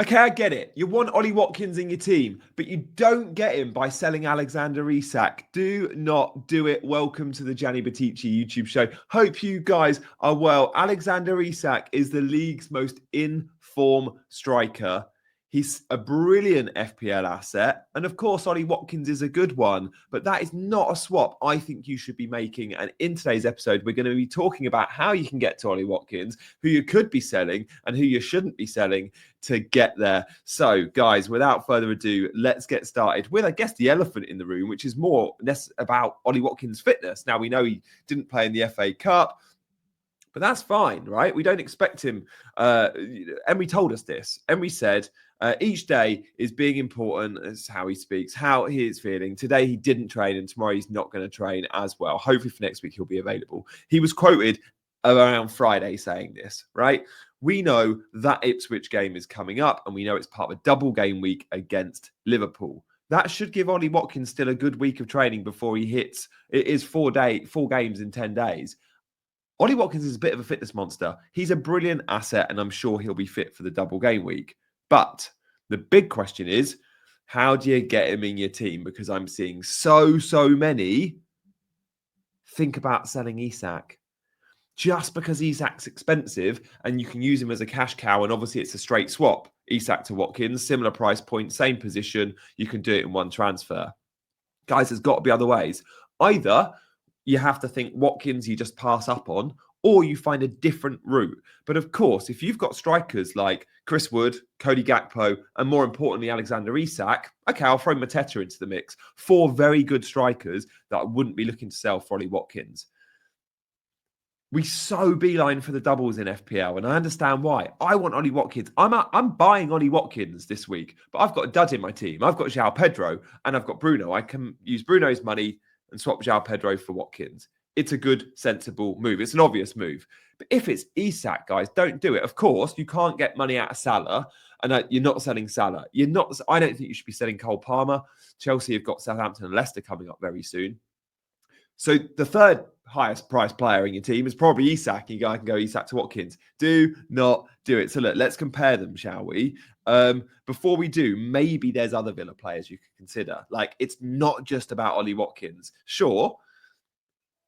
Okay, I get it. You want Ollie Watkins in your team, but you don't get him by selling Alexander Isak. Do not do it. Welcome to the Gianni Battici YouTube show. Hope you guys are well. Alexander Isak is the league's most in-form striker. He's a brilliant FPL asset. And of course, Ollie Watkins is a good one, but that is not a swap I think you should be making. And in today's episode, we're going to be talking about how you can get to Ollie Watkins, who you could be selling and who you shouldn't be selling to get there. So, guys, without further ado, let's get started with, I guess, the elephant in the room, which is more about Ollie Watkins' fitness. Now, we know he didn't play in the FA Cup, but that's fine, right? We don't expect him. Emery told us this. Emery said, each day is being important. That's how he speaks, how he is feeling. Today he didn't train and tomorrow he's not going to train as well. Hopefully for next week he'll be available. He was quoted around Friday saying this, right? We know that Ipswich game is coming up and we know it's part of a double game week against Liverpool. That should give Ollie Watkins still a good week of training before he hits. It is 4 games in 10 days. Ollie Watkins is a bit of a fitness monster. He's a brilliant asset and I'm sure he'll be fit for the double game week. But the big question is, how do you get him in your team? Because I'm seeing so many think about selling Isak. Just because Isak's expensive and you can use him as a cash cow, and obviously it's a straight swap. Isak to Watkins, similar price point, same position. You can do it in one transfer. Guys, there's got to be other ways. Either you have to think Watkins you just pass up on, or you find a different route. But of course, if you've got strikers like Chris Wood, Cody Gakpo, and more importantly, Alexander Isak, okay, I'll throw Mateta into the mix. 4 very good strikers that I wouldn't be looking to sell for Ollie Watkins. We so beeline for the doubles in FPL, and I understand why. I want Ollie Watkins. I'm buying Ollie Watkins this week, but I've got a dud in my team. I've got João Pedro and I've got Bruno. I can use Bruno's money and swap João Pedro for Watkins. It's a good, sensible move. It's an obvious move. But if it's Isak, guys, don't do it. Of course, you can't get money out of Salah, and you're not selling Salah. I don't think you should be selling Cole Palmer. Chelsea have got Southampton and Leicester coming up very soon. So the third highest price player in your team is probably Isak. You guys can go Isak to Watkins. Do not do it. So look, let's compare them, shall we? Before we do, maybe there's other Villa players you could consider. Like, it's not just about Ollie Watkins. Sure,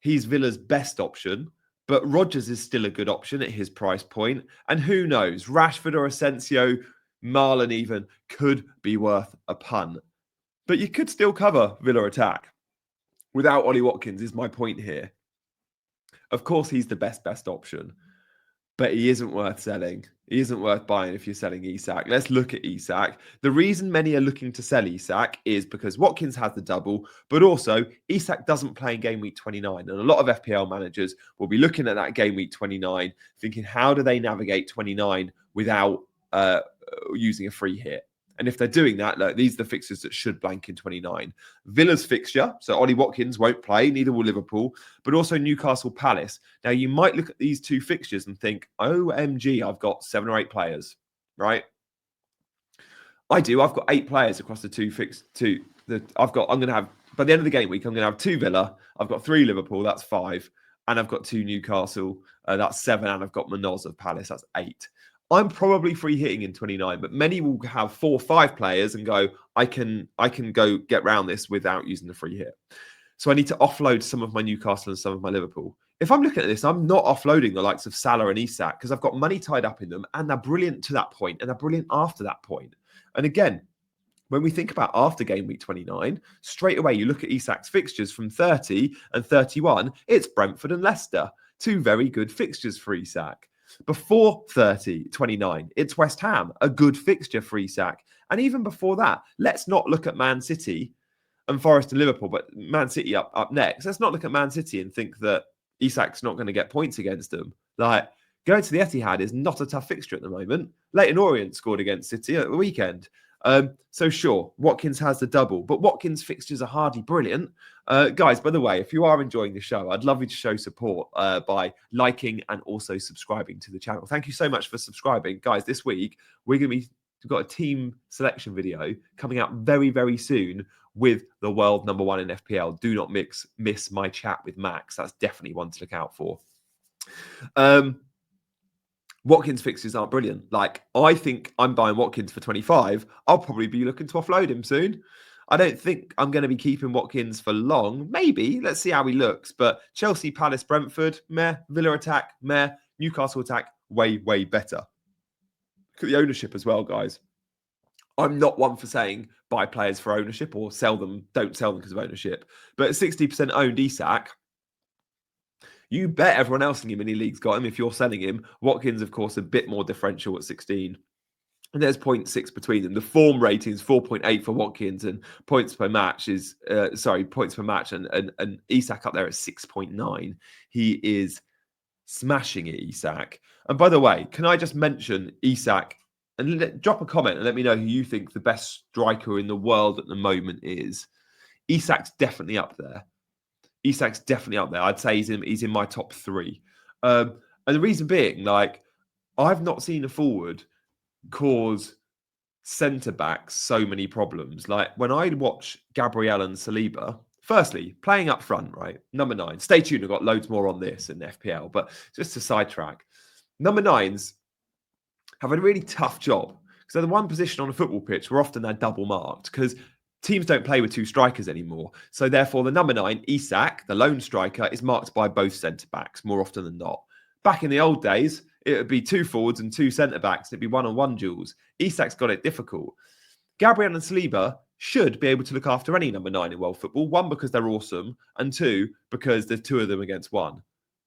he's Villa's best option, but Rodgers is still a good option at his price point. And who knows, Rashford or Asensio, Marlon even, could be worth a punt. But you could still cover Villa attack without Ollie Watkins, is my point here. Of course, he's the best option, but he isn't worth selling. He isn't worth buying if you're selling Isak. Let's look at Isak. The reason many are looking to sell Isak is because Watkins has the double, but also Isak doesn't play in game week 29. And a lot of FPL managers will be looking at that game week 29, thinking, how do they navigate 29 without using a free hit? And if they're doing that, look, these are the fixtures that should blank in 29. Villa's fixture, so Ollie Watkins won't play, neither will Liverpool, but also Newcastle Palace. Now, you might look at these 2 fixtures and think, OMG, I've got 7 or 8 players, right? I do. I've got 8 players across the 2 fixtures. I'm going to have, by the end of the game week, I'm going to have 2 Villa. I've got 3 Liverpool, that's 5. And I've got 2 Newcastle, that's 7. And I've got Manoz of Palace, that's 8. I'm probably free hitting in 29, but many will have 4 or 5 players and go, I can go get around this without using the free hit. So I need to offload some of my Newcastle and some of my Liverpool. If I'm looking at this, I'm not offloading the likes of Salah and Isak because I've got money tied up in them and they're brilliant to that point and they're brilliant after that point. And again, when we think about after game week 29, straight away you look at Isak's fixtures from 30 and 31, it's Brentford and Leicester. 2 very good fixtures for Isak. Before 29, it's West Ham, a good fixture for Isak. And even before that, let's not look at Man City and Forest and Liverpool, but Man City up next. Let's not look at Man City and think that Isak's not going to get points against them. Like, going to the Etihad is not a tough fixture at the moment. Leyton Orient scored against City at the weekend. So sure, Watkins has the double, but Watkins' fixtures are hardly brilliant. Guys, by the way, if you are enjoying the show, I'd love you to show support by liking and also subscribing to the channel. Thank you so much for subscribing. Guys, this week, we've got a team selection video coming out very soon with the world #1 in FPL. Do not miss my chat with Max. That's definitely one to look out for. Watkins fixtures aren't brilliant. Like, I think I'm buying Watkins for 25. I'll probably be looking to offload him soon. I don't think I'm going to be keeping Watkins for long. Maybe. Let's see how he looks. But Chelsea, Palace, Brentford, meh. Villa attack, meh. Newcastle attack, way, way better. Look at the ownership as well, guys. I'm not one for saying buy players for ownership or sell them, don't sell them because of ownership. But 60% owned Isak, you bet everyone else in your mini league's got him if you're selling him. Watkins, of course, a bit more differential at 16. And there's 0.6 between them. The form rating is 4.8 for Watkins, and points per match is points per match, and Isak up there at 6.9. He is smashing it, Isak. And by the way, can I just mention Isak and drop a comment and let me know who you think the best striker in the world at the moment is. Isak's definitely up there. Isak's definitely up there. I'd say he's in my top 3. And the reason being, like, I've not seen a forward cause centre backs so many problems. Like, when I watch Gabriel and Saliba, firstly, playing up front, right? Number 9. Stay tuned. I've got loads more on this in FPL, but just to sidetrack, number 9s have a really tough job because they're the one position on a football pitch where often they're double marked because teams don't play with 2 strikers anymore. So therefore, the number 9, Isak, the lone striker, is marked by both centre-backs more often than not. Back in the old days, it would be 2 forwards and 2 centre-backs. It'd be one-on-one duels. Isak's got it difficult. Gabriel and Saliba should be able to look after any number 9 in world football. 1, because they're awesome, and 2, because there's 2 of them against 1.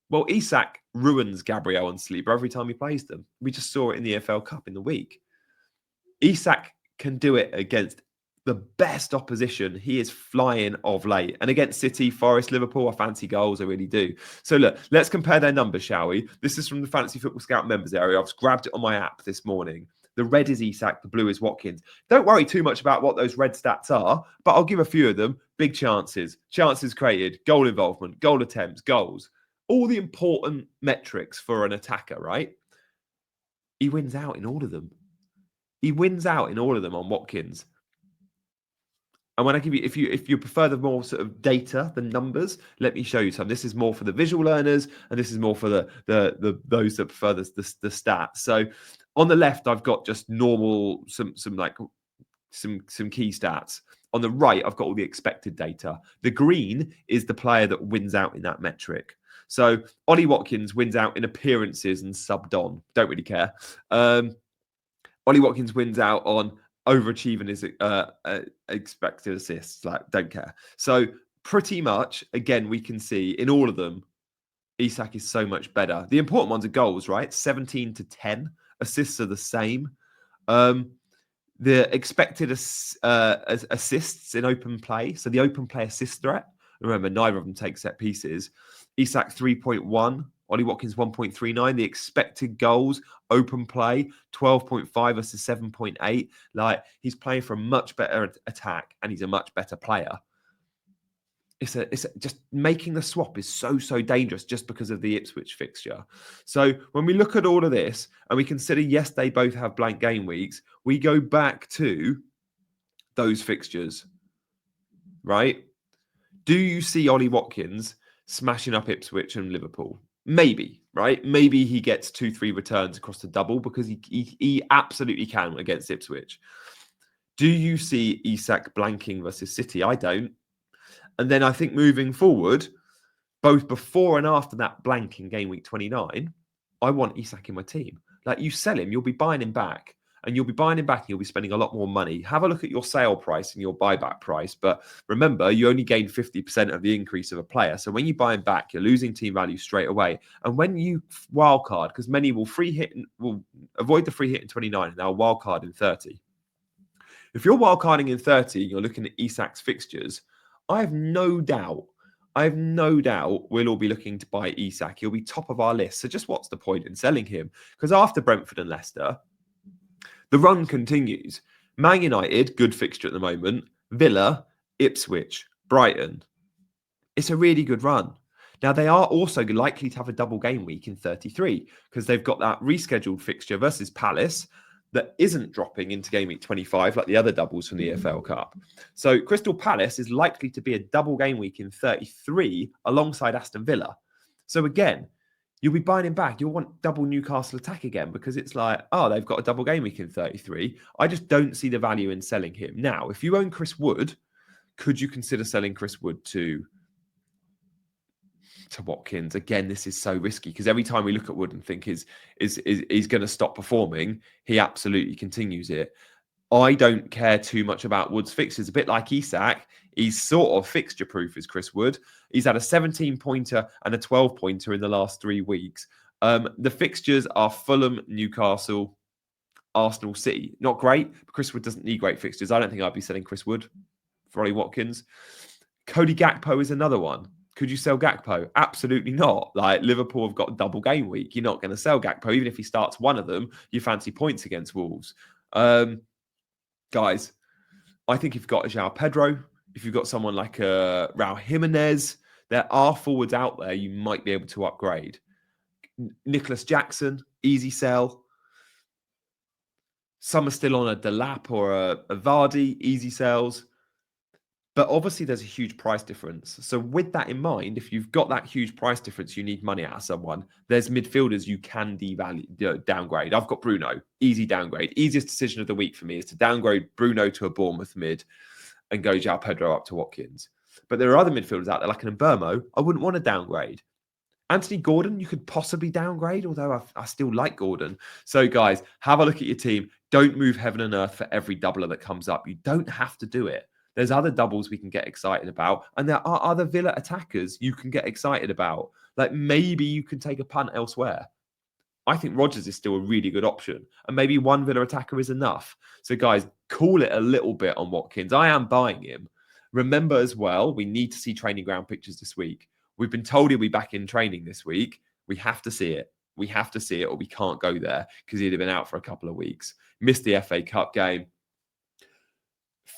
Well, Isak ruins Gabriel and Saliba every time he plays them. We just saw it in the EFL Cup in the week. Isak can do it against the best opposition. He is flying of late. And against City, Forest, Liverpool, I fancy goals, I really do. So look, let's compare their numbers, shall we? This is from the Fantasy Football Scout members area. I've grabbed it on my app this morning. The red is Isak, the blue is Watkins. Don't worry too much about what those red stats are, but I'll give a few of them. Big chances, chances created, goal involvement, goal attempts, goals. All the important metrics for an attacker, right? He wins out in all of them. He wins out in all of them on Watkins. And when I give you, if you prefer the more sort of data, the numbers, let me show you some. This is more for the visual learners, and this is more for the those that prefer the stats. So on the left, I've got just normal some key stats. On the right, I've got all the expected data. The green is the player that wins out in that metric. So Ollie Watkins wins out in appearances and subbed on. Don't really care. Ollie Watkins wins out on overachieving his expected assists. Like, don't care. So pretty much, again, we can see in all of them, Isak is so much better. The important ones are goals, right? 17 to 10. Assists are the same. The expected assists in open play. So the open play assist threat. Remember, neither of them take set pieces. Isak 3.1. Ollie Watkins 1.39. The expected goals, open play, 12.5 versus 7.8. Like, he's playing for a much better attack and he's a much better player. It's just making the swap is so dangerous just because of the Ipswich fixture. So when we look at all of this and we consider, yes, they both have blank game weeks, we go back to those fixtures, right? Do you see Ollie Watkins smashing up Ipswich and Liverpool? Maybe, right? Maybe he gets 2-3 returns across the double because he absolutely can against Ipswich. Do you see Isak blanking versus City? I don't. And then I think moving forward, both before and after that blank in game week 29, I want Isak in my team. Like, you sell him, you'll be buying him back. And you'll be buying him back and you'll be spending a lot more money. Have a look at your sale price and your buyback price. But remember, you only gain 50% of the increase of a player. So when you buy him back, you're losing team value straight away. And when you wildcard, because many will will avoid the free hit in 29 and they'll wildcard in 30. If you're wildcarding in 30, you're looking at Isak's fixtures, I have no doubt we'll all be looking to buy Isak. He'll be top of our list. So just what's the point in selling him? Because after Brentford and Leicester, the run continues. Man United, good fixture at the moment. Villa, Ipswich, Brighton. It's a really good run. Now, they are also likely to have a double game week in 33 because they've got that rescheduled fixture versus Palace that isn't dropping into game week 25 like the other doubles from the EFL Cup. So Crystal Palace is likely to be a double game week in 33 alongside Aston Villa. So again, you'll be buying him back. You'll want double Newcastle attack again because it's like, oh, they've got a double game week in 33. I just don't see the value in selling him. Now, if you own Chris Wood, could you consider selling Chris Wood to Watkins? Again, this is so risky because every time we look at Wood and think is going to stop performing, he absolutely continues it. I don't care too much about Wood's fixtures. A bit like Isak, he's sort of fixture proof as Chris Wood. He's had a 17-pointer and a 12-pointer in the last 3 weeks. The fixtures are Fulham, Newcastle, Arsenal, City. Not great, but Chris Wood doesn't need great fixtures. I don't think I'd be selling Chris Wood for Ollie Watkins. Cody Gakpo is another one. Could you sell Gakpo? Absolutely not. Like, Liverpool have got double game week. You're not going to sell Gakpo. Even if he starts one of them, you fancy points against Wolves. Guys, I think if you've got a João Pedro, if you've got someone like Raul Jimenez, there are forwards out there you might be able to upgrade. Nicholas Jackson, easy sell. Some are still on a Delap or a Vardy, easy sells. But obviously, there's a huge price difference. So with that in mind, if you've got that huge price difference, you need money out of someone. There's midfielders you can downgrade. I've got Bruno, easy downgrade. Easiest decision of the week for me is to downgrade Bruno to a Bournemouth mid and go João Pedro up to Watkins. But there are other midfielders out there, like an Mbeumo, I wouldn't want to downgrade. Anthony Gordon, you could possibly downgrade, although I still like Gordon. So, guys, have a look at your team. Don't move heaven and earth for every doubler that comes up. You don't have to do it. There's other doubles we can get excited about. And there are other Villa attackers you can get excited about. Like, maybe you can take a punt elsewhere. I think Rodgers is still a really good option. And maybe one Villa attacker is enough. So, guys, cool it a little bit on Watkins. I am buying him. Remember as well, we need to see training ground pictures this week. We've been told he'll be back in training this week. We have to see it. We have to see it or we can't go there because he'd have been out for a couple of weeks. Missed the FA Cup game.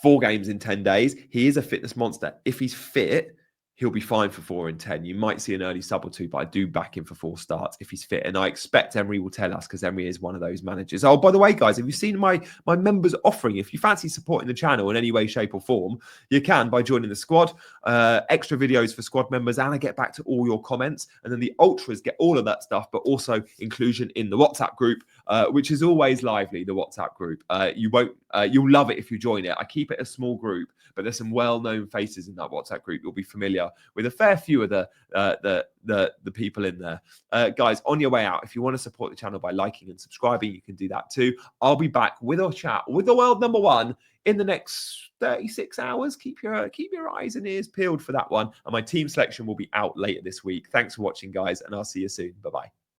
4 games in 10 days. He is a fitness monster. If he's fit, he'll be fine for 4 in 10. You might see an early sub or 2, but I do back him for 4 starts if he's fit. And I expect Emery will tell us because Emery is one of those managers. Oh, by the way, guys, have you seen my members offering? If you fancy supporting the channel in any way, shape or form, you can by joining the squad. Extra videos for squad members, and I get back to all your comments. And then the ultras get all of that stuff, but also inclusion in the WhatsApp group, which is always lively, the WhatsApp group. You'll love it if you join it. I keep it a small group, but there's some well-known faces in that WhatsApp group. You'll be familiar with a fair few of the people in there. Guys, on your way out, if you want to support the channel by liking and subscribing, you can do that too. I'll be back with a chat with the world number 1 in the next 36 hours. Keep your eyes and ears peeled for that one. And my team selection will be out later this week. Thanks for watching, guys, and I'll see you soon. Bye-bye.